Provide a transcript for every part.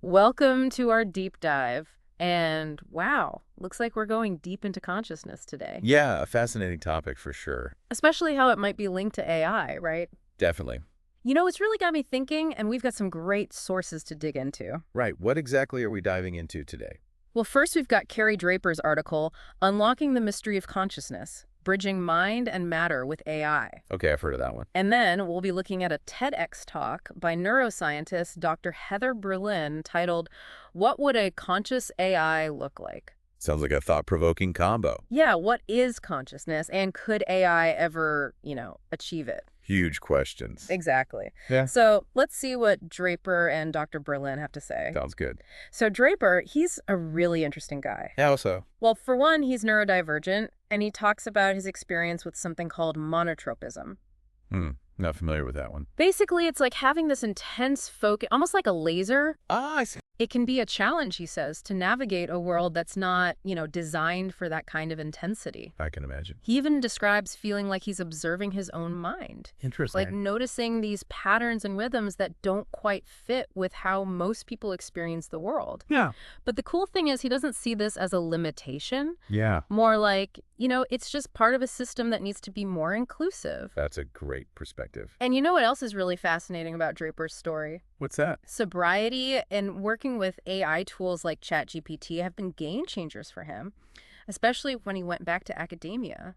Welcome to our deep dive. And wow, looks like we're going deep into consciousness today, Yeah, a fascinating topic for sure. especially how it might be linked to AI, right? Definitely. It's really got me thinking, and we've got some great sources to dig into. Right. What exactly are we diving into today? Well, first, we've got Kerry Draper's article, Unlocking the Mystery of Consciousness, Bridging Mind and Matter with AI. Okay, I've heard of that one. And then we'll be looking at a TEDx talk by neuroscientist Dr. Heather Berlin titled, What Would a Conscious AI Look Like? Sounds like a thought-provoking combo. Yeah, what is consciousness, and could AI ever, achieve it? Huge questions. Exactly. Yeah. So let's see what Draper and Dr. Berlin have to say. Sounds good. So Draper, he's a really interesting guy. How so? Well, for one, he's neurodivergent, and he talks about his experience with something called monotropism. Not familiar with that one. Basically, it's like having this intense focus, almost like a laser. I see. It can be a challenge, he says, to navigate a world that's not, designed for that kind of intensity. I can imagine. He even describes feeling like he's observing his own mind, Interesting. like noticing these patterns and rhythms that don't quite fit with how most people experience the world. Yeah. But the cool thing is he doesn't see this as a limitation, Yeah. more like, it's just part of a system that needs to be more inclusive. That's a great perspective. And you know what else is really fascinating about Draper's story? What's that? Sobriety and working with AI tools like ChatGPT have been game changers for him, especially when he went back to academia.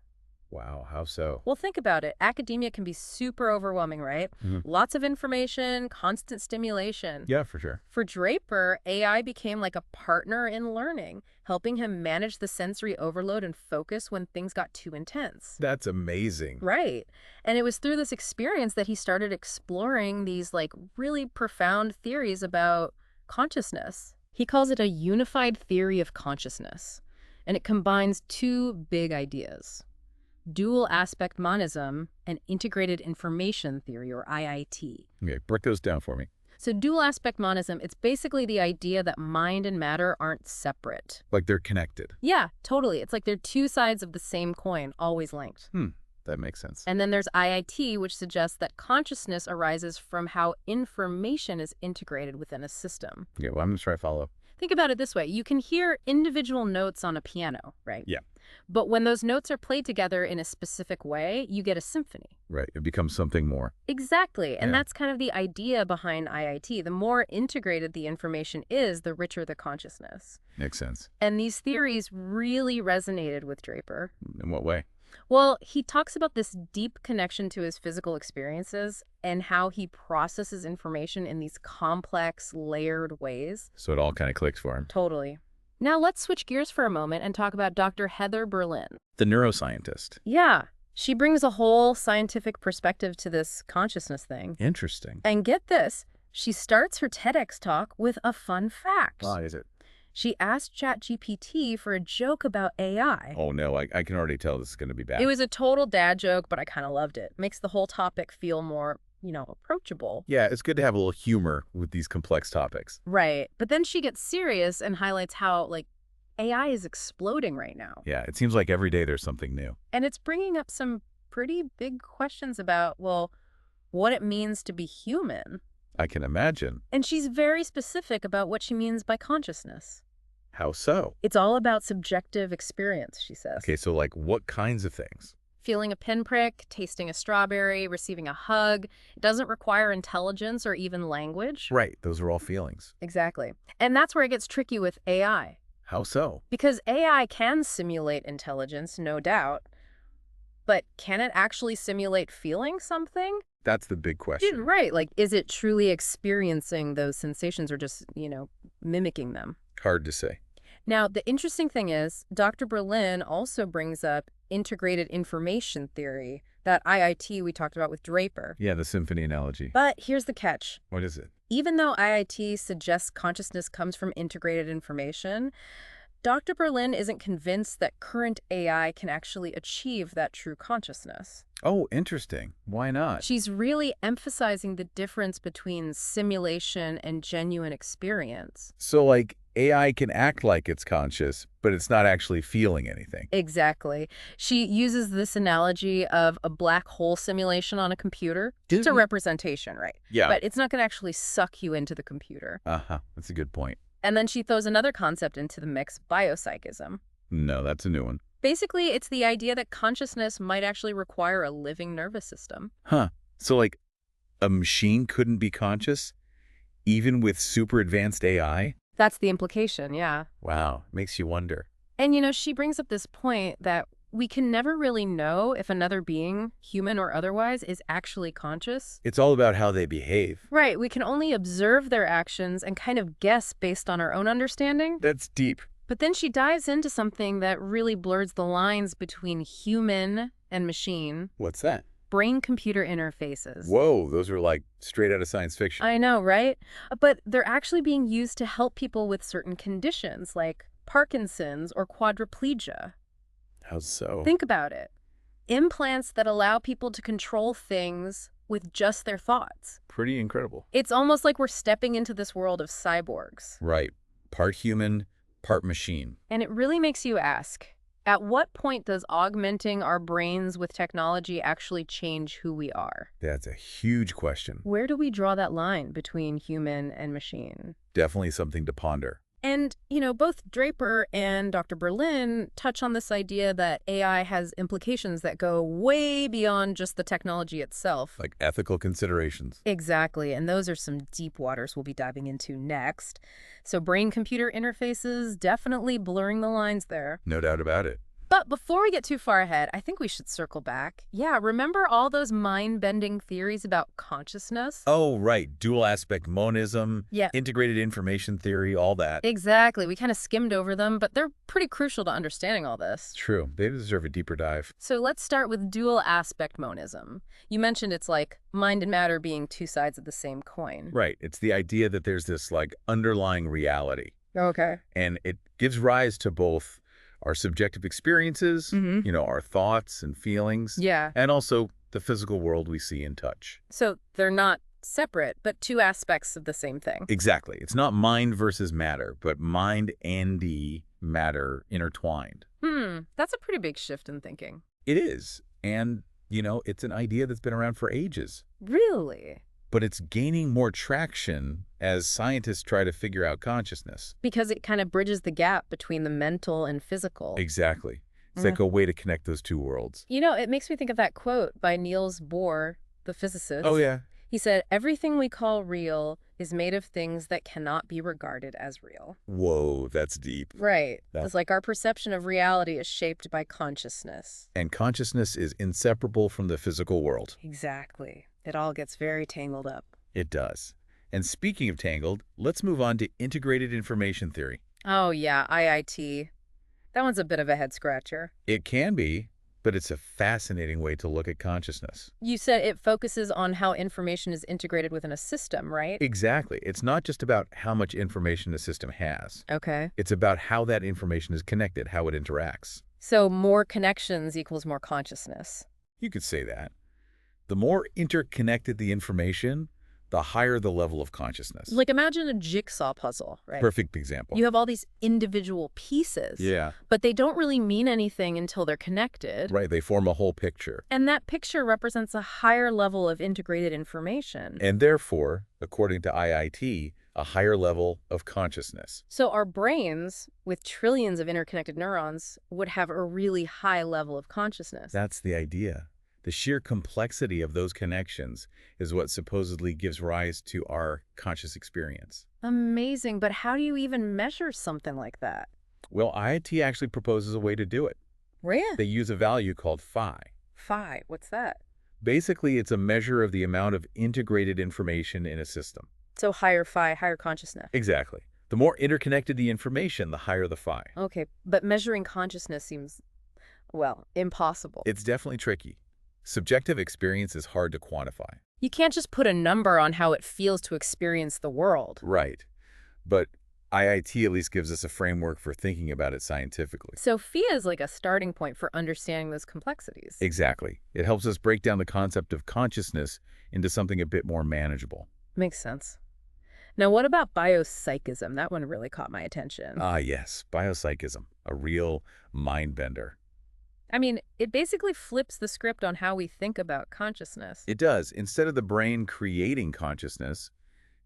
Wow, how so? Well, think about it. Academia can be super overwhelming, right? Lots of information, constant stimulation. Yeah, for sure. For Draper, AI became like a partner in learning, helping him manage the sensory overload and focus when things got too intense. That's amazing. Right. And it was through this experience that he started exploring these really profound theories about consciousness. He calls it a unified theory of consciousness, and it combines two big ideas: dual aspect monism and integrated information theory, or IIT. Okay, break those down for me. So dual aspect monism, it's basically the idea that mind and matter aren't separate. Like they're connected. Yeah, totally. It's like they're two sides of the same coin, always linked. That makes sense. And then there's IIT, which suggests that consciousness arises from how information is integrated within a system. Yeah, well, I'm going to try to follow. Think about it this way. You can hear individual notes on a piano, right? Yeah. But when those notes are played together in a specific way, you get a symphony. Right, it becomes something more. Exactly. And Yeah. that's kind of the idea behind IIT. The more integrated the information is, the richer the consciousness. Makes sense. And these theories really resonated with Draper. In what way? Well, he talks about this deep connection to his physical experiences and how he processes information in these complex, layered ways. So it all kind of clicks for him. Totally. Now let's switch gears for a moment and talk about Dr. Heather Berlin. The neuroscientist. Yeah, she brings a whole scientific perspective to this consciousness thing. Interesting. And get this, she starts her TEDx talk with a fun fact. Ah, is it? She asked ChatGPT for a joke about AI. Oh, no, I can already tell this is going to be bad. It was a total dad joke, but I kind of loved it. Makes the whole topic feel more, approachable. Yeah, it's good to have a little humor with these complex topics. Right. But then she gets serious and highlights how, AI is exploding right now. Yeah, it seems like every day there's something new. And it's bringing up some pretty big questions about, what it means to be human. I can imagine. And she's very specific about what she means by consciousness. How so? It's all about subjective experience, she says. Okay, so like what kinds of things? Feeling a pinprick, tasting a strawberry, receiving a hug. It doesn't require intelligence or even language. Right, those are all feelings. Exactly. And that's where it gets tricky with AI. How so? Because AI can simulate intelligence, no doubt. But can it actually simulate feeling something? That's the big question. Right. Is it truly experiencing those sensations or just, mimicking them? Hard to say. Now, the interesting thing is, Dr. Berlin also brings up integrated information theory, that IIT we talked about with Draper. Yeah, the symphony analogy. But here's the catch. What is it? Even though IIT suggests consciousness comes from integrated information, Dr. Berlin isn't convinced that current AI can actually achieve that true consciousness. Oh, interesting. Why not? She's really emphasizing the difference between simulation and genuine experience. So like AI can act like it's conscious, but it's not actually feeling anything. Exactly. She uses this analogy of a black hole simulation on a computer. It's a representation, right? Yeah. But it's not going to actually suck you into the computer. Uh-huh. That's a good point. And then she throws another concept into the mix, biopsychism. No, that's a new one. Basically, it's the idea that consciousness might actually require a living nervous system. Huh. So, like, a machine couldn't be conscious, even with super advanced AI? That's the implication, yeah. Wow. Makes you wonder. And, she brings up this point that we can never really know if another being, human or otherwise, is actually conscious. It's all about how they behave. Right, we can only observe their actions and kind of guess based on our own understanding. That's deep. But then she dives into something that really blurs the lines between human and machine. What's that? Brain-computer interfaces. Whoa, those are like straight out of science fiction. I know, right? But they're actually being used to help people with certain conditions like Parkinson's or quadriplegia. How so? Think about it. Implants that allow people to control things with just their thoughts. Pretty incredible. It's almost like we're stepping into this world of cyborgs. Right. Part human, part machine. And it really makes you ask, at what point does augmenting our brains with technology actually change who we are? That's a huge question. Where do we draw that line between human and machine? Definitely something to ponder. And, both Draper and Dr. Berlin touch on this idea that AI has implications that go way beyond just the technology itself. Like ethical considerations. Exactly, and those are some deep waters we'll be diving into next. So brain-computer interfaces, definitely blurring the lines there. No doubt about it. But before we get too far ahead, I think we should circle back. Yeah, remember all those mind-bending theories about consciousness? Oh, right. Dual aspect monism, Yeah. integrated information theory, all that. Exactly. We kind of skimmed over them, but they're pretty crucial to understanding all this. True. They deserve a deeper dive. So let's start with dual aspect monism. You mentioned it's like mind and matter being two sides of the same coin. Right. It's the idea that there's this like underlying reality. Okay. And it gives rise to both our subjective experiences, our thoughts and feelings, Yeah. and also the physical world we see and touch. So they're not separate, but two aspects of the same thing. Exactly. It's not mind versus matter, but mind and the matter intertwined. That's a pretty big shift in thinking. It is. And, it's an idea that's been around for ages. Really? But it's gaining more traction as scientists try to figure out consciousness. Because it kind of bridges the gap between the mental and physical. Exactly. It's like a way to connect those two worlds. It makes me think of that quote by Niels Bohr, the physicist. Oh, yeah. He said, "Everything we call real is made of things that cannot be regarded as real." Whoa, that's deep. Right. It's like our perception of reality is shaped by consciousness. And consciousness is inseparable from the physical world. Exactly. It all gets very tangled up. It does. And speaking of tangled, let's move on to integrated information theory. Oh, yeah, IIT. That one's a bit of a head scratcher. It can be, but it's a fascinating way to look at consciousness. You said it focuses on how information is integrated within a system, right? Exactly. It's not just about how much information a system has. Okay. It's about how that information is connected, how it interacts. So more connections equals more consciousness. You could say that. The more interconnected the information, the higher the level of consciousness. Like imagine a jigsaw puzzle, right? Perfect example. You have all these individual pieces. Yeah. But they don't really mean anything until they're connected. Right, they form a whole picture. And that picture represents a higher level of integrated information. And therefore, according to IIT, a higher level of consciousness. So our brains, with trillions of interconnected neurons, would have a really high level of consciousness. That's the idea. The sheer complexity of those connections is what supposedly gives rise to our conscious experience. Amazing, but how do you even measure something like that? Well, IIT actually proposes a way to do it. Really? They use a value called phi. Phi, what's that? Basically, it's a measure of the amount of integrated information in a system. So higher phi, higher consciousness. Exactly. The more interconnected the information, the higher the phi. Okay, but measuring consciousness seems, well, impossible. It's definitely tricky. Subjective experience is hard to quantify. You can't just put a number on how it feels to experience the world. Right. But IIT at least gives us a framework for thinking about it scientifically. So PHI is like a starting point for understanding those complexities. Exactly. It helps us break down the concept of consciousness into something a bit more manageable. Makes sense. Now, what about biopsychism? That one really caught my attention. Ah, yes, biopsychism, a real mind bender. I mean, it basically flips the script on how we think about consciousness. It does. Instead of the brain creating consciousness,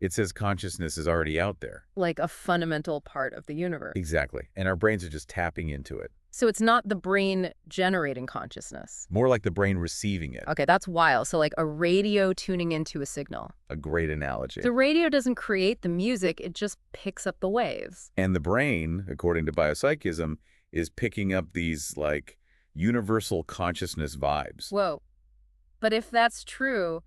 it says consciousness is already out there. Like a fundamental part of the universe. Exactly. And our brains are just tapping into it. So it's not the brain generating consciousness. More like the brain receiving it. Okay, that's wild. So like a radio tuning into a signal. A great analogy. The radio doesn't create the music, it just picks up the waves. And the brain, according to biopsychism, is picking up these, like, universal consciousness vibes. Whoa. But if that's true,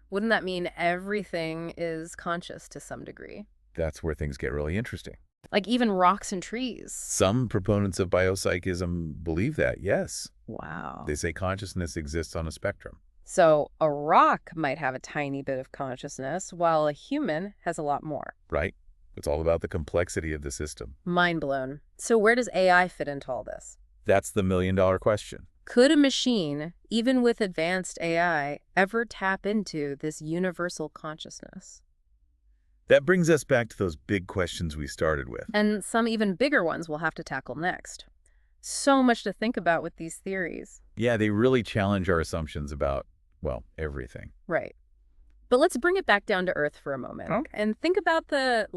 wouldn't that mean everything is conscious to some degree? That's where things get really interesting. Like even rocks and trees. Some proponents of biopsychism believe that, yes. Wow. They say consciousness exists on a spectrum. So a rock might have a tiny bit of consciousness, while a human has a lot more. Right? It's all about the complexity of the system. Mind blown. So where does AI fit into all this? That's the million-dollar question. Could a machine, even with advanced AI, ever tap into this universal consciousness? That brings us back to those big questions we started with. And some even bigger ones we'll have to tackle next. So much to think about with these theories. Yeah, they really challenge our assumptions about, well, everything. Right. But let's bring it back down to earth for a moment and think about the,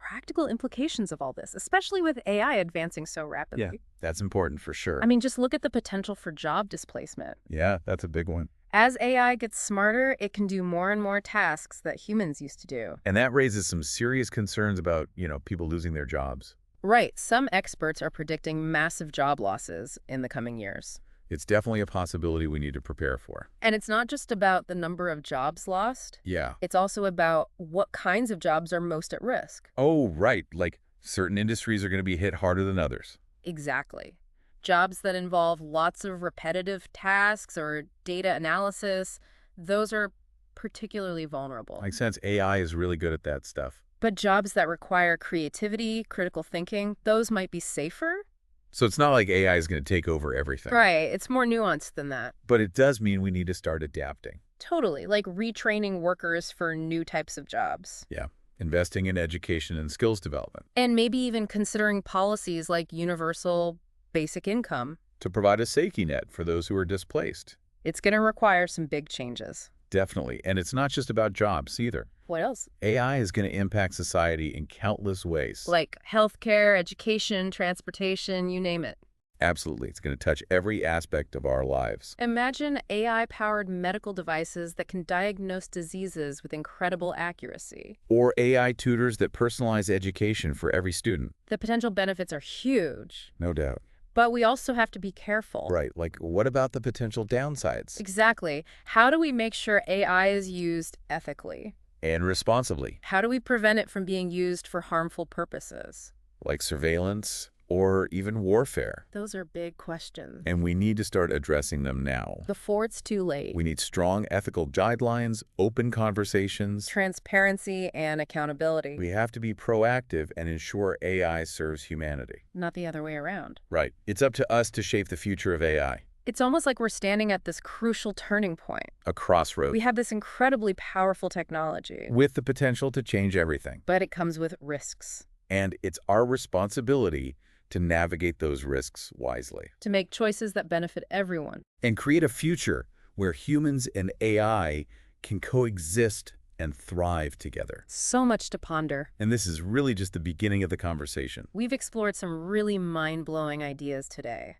practical implications of all this, especially with AI advancing so rapidly. Yeah, that's important for sure. I mean, just look at the potential for job displacement. Yeah, that's a big one. As AI gets smarter, it can do more and more tasks that humans used to do. And that raises some serious concerns about, people losing their jobs. Right. Some experts are predicting massive job losses in the coming years. It's definitely a possibility we need to prepare for. And it's not just about the number of jobs lost. Yeah. It's also about what kinds of jobs are most at risk. Oh, right. Like certain industries are going to be hit harder than others. Exactly. Jobs that involve lots of repetitive tasks or data analysis, those are particularly vulnerable. Makes sense. AI is really good at that stuff. But jobs that require creativity, critical thinking, those might be safer. So it's not like AI is going to take over everything. Right. It's more nuanced than that. But it does mean we need to start adapting. Totally. Like retraining workers for new types of jobs. Yeah. Investing in education and skills development. And maybe even considering policies like universal basic income. To provide a safety net for those who are displaced. It's going to require some big changes. Definitely. And it's not just about jobs either. What else? AI is going to impact society in countless ways. Like healthcare, education, transportation, you name it. Absolutely. It's going to touch every aspect of our lives. Imagine AI-powered medical devices that can diagnose diseases with incredible accuracy. Or AI tutors that personalize education for every student. The potential benefits are huge. No doubt. But we also have to be careful. Right. Like, what about the potential downsides? Exactly. How do we make sure AI is used ethically? And responsibly. How do we prevent it from being used for harmful purposes? Like surveillance or even warfare. Those are big questions. And we need to start addressing them now. Before it's too late. We need strong ethical guidelines, open conversations. Transparency and accountability. We have to be proactive and ensure AI serves humanity. Not the other way around. Right. It's up to us to shape the future of AI. It's almost like we're standing at this crucial turning point. A crossroad. We have this incredibly powerful technology. With the potential to change everything. But it comes with risks. And it's our responsibility to navigate those risks wisely. To make choices that benefit everyone. And create a future where humans and AI can coexist and thrive together. So much to ponder. And this is really just the beginning of the conversation. We've explored some really mind-blowing ideas today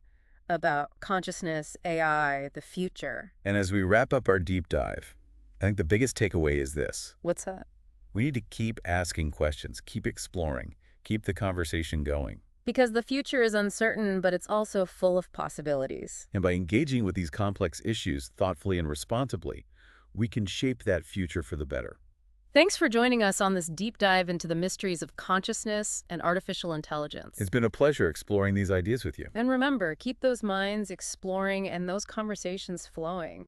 about consciousness, AI, the future. And as we wrap up our deep dive, I think the biggest takeaway is this. What's that? We need to keep asking questions, keep exploring, keep the conversation going. Because the future is uncertain, but it's also full of possibilities. And by engaging with these complex issues thoughtfully and responsibly, we can shape that future for the better. Thanks for joining us on this deep dive into the mysteries of consciousness and artificial intelligence. It's been a pleasure exploring these ideas with you. And remember, keep those minds exploring and those conversations flowing.